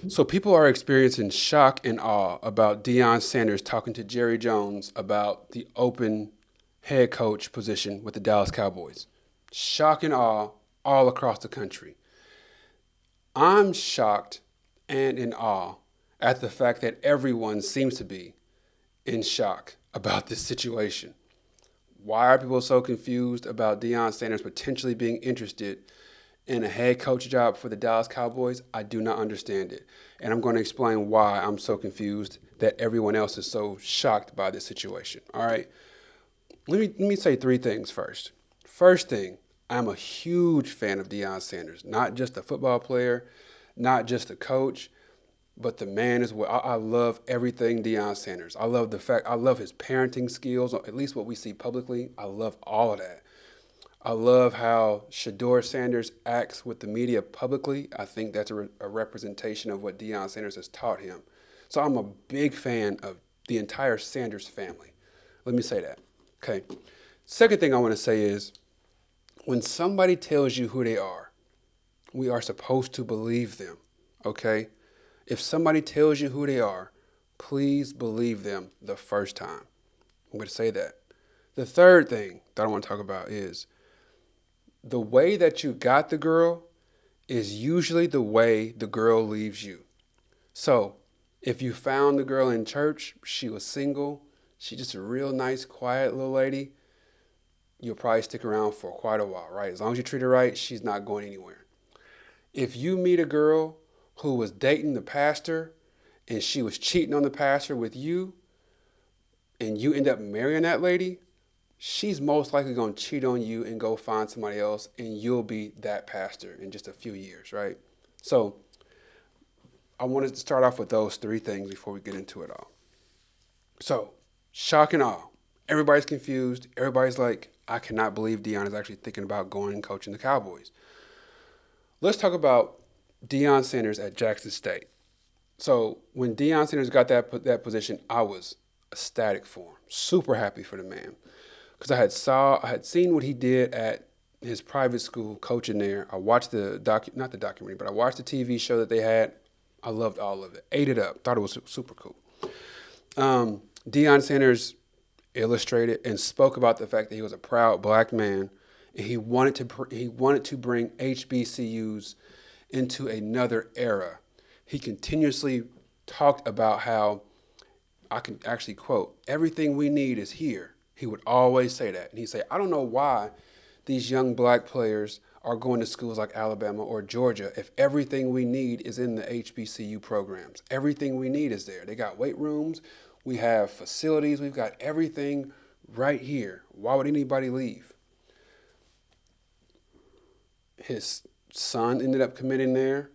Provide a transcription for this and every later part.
So people are experiencing shock and awe about Deion Sanders talking to Jerry Jones about the open head coach position with the Dallas Cowboys. Shock and awe all across the country. I'm shocked and in awe at the fact that everyone seems to be in shock about this situation. Why are people so confused about Deion Sanders potentially being interested in a head coach job for the Dallas Cowboys? I do not understand it. And I'm going to explain why I'm so confused that everyone else is so shocked by this situation. All right. Let me say three things first. First thing, I'm a huge fan of Deion Sanders, not just a football player, not just a coach, but the man as well. I love everything Deion Sanders. I love his parenting skills, at least what we see publicly. I love all of that. I love how Shador Sanders acts with the media publicly. I think that's a representation of what Deion Sanders has taught him. So I'm a big fan of the entire Sanders family. Let me say that. Okay. Second thing I want to say is when somebody tells you who they are, we are supposed to believe them. Okay? If somebody tells you who they are, please believe them the first time. I'm going to say that. The third thing that I want to talk about is the way that you got the girl is usually the way the girl leaves you. So, if you found the girl in church, she was single, she's just a real nice, quiet little lady, you'll probably stick around for quite a while, right? As long as you treat her right, she's not going anywhere. If you meet a girl who was dating the pastor and she was cheating on the pastor with you and you end up marrying that lady, she's most likely going to cheat on you and go find somebody else, and you'll be that pastor in just a few years, right? So I wanted to start off with those three things before we get into it all. So, shock and awe. Everybody's confused. Everybody's like, I cannot believe Deion is actually thinking about going and coaching the Cowboys. Let's talk about Deion Sanders at Jackson State. So when Deion Sanders got that position, I was ecstatic for him, super happy for the man, because I had seen what he did at his private school coaching there. I watched not the documentary, but I watched the TV show that they had. I loved all of it, ate it up, thought it was super cool. Deion Sanders illustrated and spoke about the fact that he was a proud black man, and he wanted to bring HBCUs into another era. He continuously talked about how, I can actually quote, everything we need is here. He would always say that. And he'd say, I don't know why these young black players are going to schools like Alabama or Georgia if everything we need is in the HBCU programs. Everything we need is there. They got weight rooms, we have facilities, we've got everything right here. Why would anybody leave? His son ended up committing there,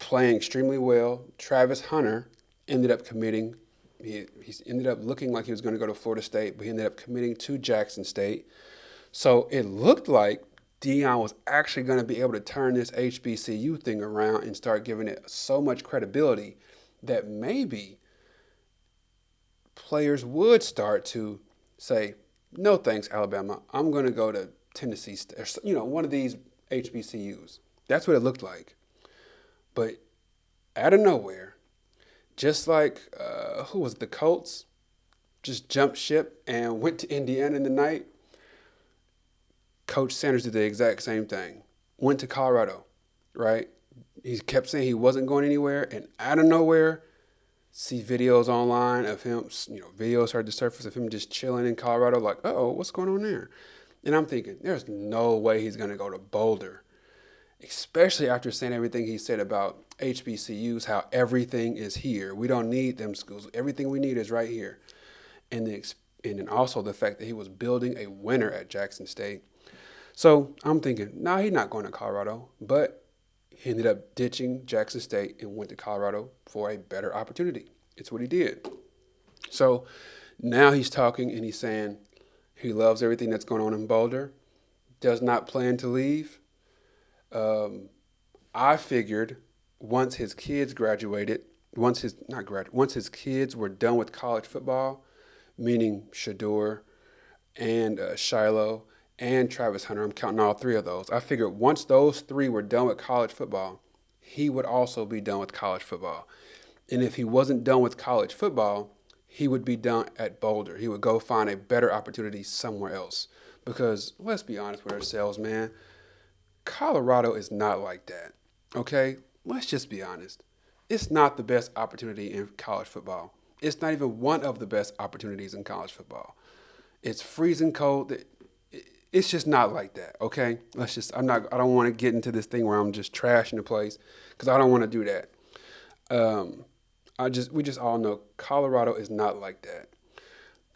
playing extremely well. Travis Hunter ended up committing. He ended up looking like he was going to go to Florida State, but he ended up committing to Jackson State. So it looked like Deion was actually going to be able to turn this HBCU thing around and start giving it so much credibility that maybe players would start to say, no thanks, Alabama. I'm going to go to Tennessee State, or, one of these HBCUs. That's what it looked like. But out of nowhere, just like who was it, the Colts, just jumped ship and went to Indiana in the night. Coach Sanders did the exact same thing. Went to Colorado, right? He kept saying he wasn't going anywhere, and out of nowhere, see videos online of him. Videos started to surface of him just chilling in Colorado. Like, oh, what's going on there? And I'm thinking, there's no way he's going to go to Boulder, especially after saying everything he said about HBCUs, how everything is here. We don't need them schools. Everything we need is right here. And then also the fact that he was building a winner at Jackson State. So I'm thinking, nah, he's not going to Colorado. But he ended up ditching Jackson State and went to Colorado for a better opportunity. It's what he did. So now he's talking and he's saying he loves everything that's going on in Boulder, does not plan to leave. I figured once his kids graduated, once his kids were done with college football, meaning Shador and Shiloh and Travis Hunter, I'm counting all three of those. I figured once those three were done with college football, he would also be done with college football. And if he wasn't done with college football, he would be done at Boulder. He would go find a better opportunity somewhere else. Because let's be honest with ourselves, man. Colorado is not like that. Okay? Let's just be honest. It's not the best opportunity in college football. It's not even one of the best opportunities in college football. It's freezing cold. It's just not like that, okay? I don't want to get into this thing where I'm just trashing the place because I don't want to do that. Um, we just all know Colorado is not like that.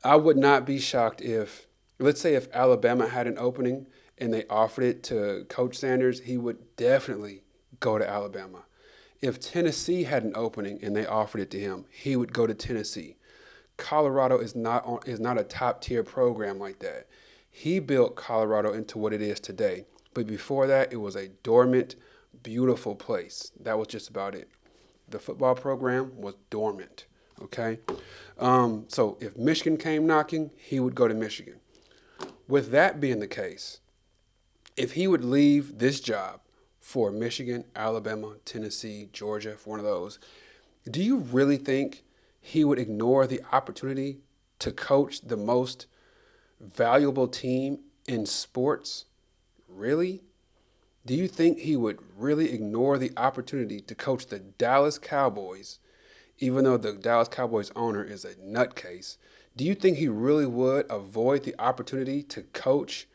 I would not be shocked if, let's say, if Alabama had an opening and they offered it to Coach Sanders, he would definitely go to Alabama. If Tennessee had an opening and they offered it to him, he would go to Tennessee. Colorado is not a top tier program like that. He built Colorado into what it is today. But before that, it was a dormant, beautiful place. That was just about it. The football program was dormant. Okay, so if Michigan came knocking, he would go to Michigan. With that being the case, if he would leave this job for Michigan, Alabama, Tennessee, Georgia, for one of those, do you really think he would ignore the opportunity to coach the most valuable team in sports? Really? Do you think he would really ignore the opportunity to coach the Dallas Cowboys, even though the Dallas Cowboys owner is a nutcase? Do you think he really would avoid the opportunity to coach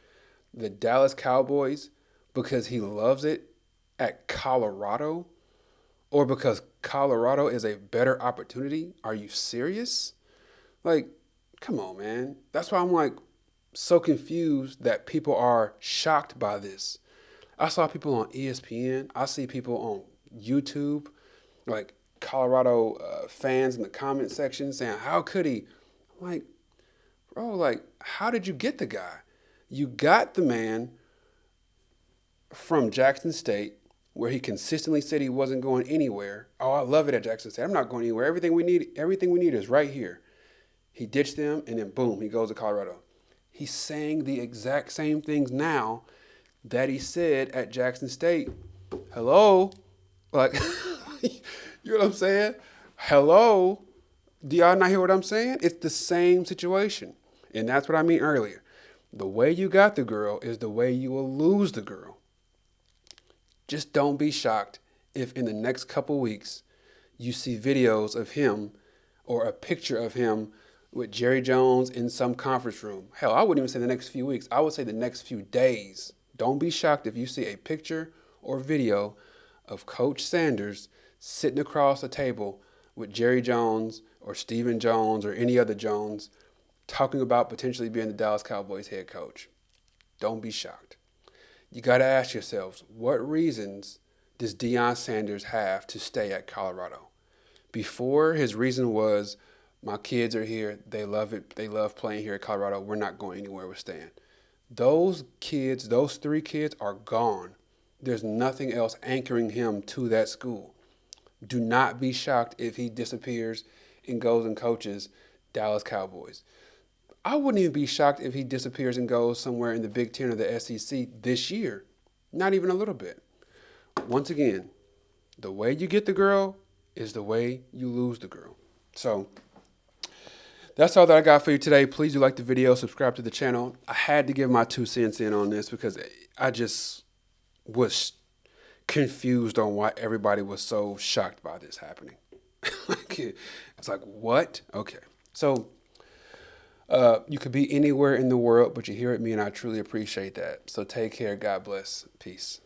the Dallas Cowboys because he loves it at Colorado? Or because Colorado is a better opportunity? Are you serious? Like, come on, man. That's why I'm like so confused that people are shocked by this. I saw people on ESPN. I see people on YouTube, like Colorado fans in the comment section saying, how could he? I'm like, bro, like, how did you get the guy? You got the man from Jackson State, where he consistently said he wasn't going anywhere. Oh, I love it at Jackson State. I'm not going anywhere. Everything we need is right here. He ditched them, and then boom, he goes to Colorado. He's saying the exact same things now that he said at Jackson State. Hello? Like, you know what I'm saying? Hello? Do y'all not hear what I'm saying? It's the same situation. And that's what I mean earlier. The way you got the girl is the way you will lose the girl. Just don't be shocked if in the next couple weeks you see videos of him or a picture of him with Jerry Jones in some conference room. Hell, I wouldn't even say the next few weeks. I would say the next few days. Don't be shocked if you see a picture or video of Coach Sanders sitting across a table with Jerry Jones or Stephen Jones or any other Jones talking about potentially being the Dallas Cowboys head coach. Don't be shocked. You got to ask yourselves, what reasons does Deion Sanders have to stay at Colorado? Before, his reason was, my kids are here. They love it. They love playing here at Colorado. We're not going anywhere. We're staying. Those kids, those 3 kids are gone. There's nothing else anchoring him to that school. Do not be shocked if he disappears and goes and coaches Dallas Cowboys. I wouldn't even be shocked if he disappears and goes somewhere in the Big Ten or the SEC this year. Not even a little bit. Once again, the way you get the girl is the way you lose the girl. So that's all that I got for you today. Please do like the video, subscribe to the channel. I had to give my 2 cents in on this because I just was confused on why everybody was so shocked by this happening. It's like, what? Okay. So you could be anywhere in the world, but you're here with me, and I truly appreciate that. So take care. God bless. Peace.